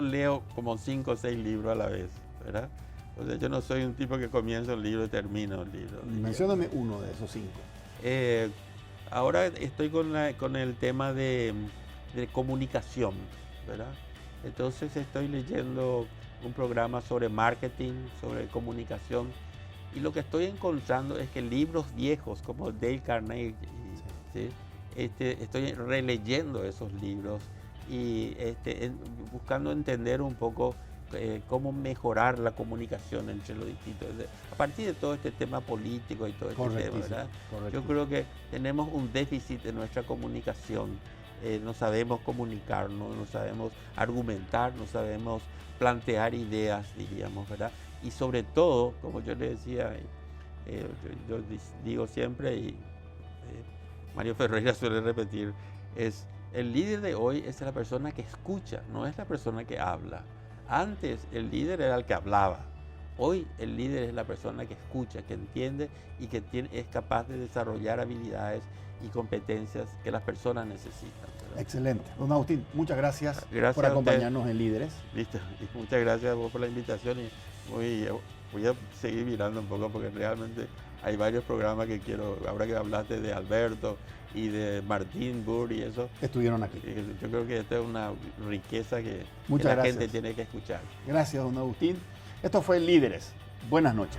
leo como 5 o 6 libros a la vez, ¿verdad? O sea, yo no soy un tipo que comienza un libro y termina un libro. Mencióname uno de esos 5. Ahora estoy con el tema de comunicación, ¿verdad? Entonces estoy leyendo un programa sobre marketing, sobre comunicación, y lo que estoy encontrando es que libros viejos como Dale Carnegie, ¿sí? Estoy releyendo esos libros y buscando entender un poco cómo mejorar la comunicación entre los distintos. A partir de todo este tema político y todo este tema, ¿verdad? Yo creo que tenemos un déficit en nuestra comunicación. No sabemos comunicarnos, no sabemos argumentar, no sabemos plantear ideas, diríamos, ¿verdad? Y sobre todo, como yo le decía, yo digo siempre, y Mario Ferreira suele repetir, es el líder de hoy es la persona que escucha, no es la persona que habla. Antes el líder era el que hablaba. Hoy el líder es la persona que escucha, que entiende y que es capaz de desarrollar habilidades y competencias que las personas necesitan, ¿verdad? Excelente. Don Agustín, muchas gracias por a acompañarnos usted en Líderes. Listo. Y muchas gracias a vos por la invitación y voy a seguir mirando un poco porque realmente hay varios programas que quiero, ahora que hablaste de Alberto y de Martín Burr y eso. Estuvieron aquí. Yo creo que esta es una riqueza que Muchas la gracias. gente tiene que escuchar. Gracias, don Agustín. Esto fue Líderes. Buenas noches.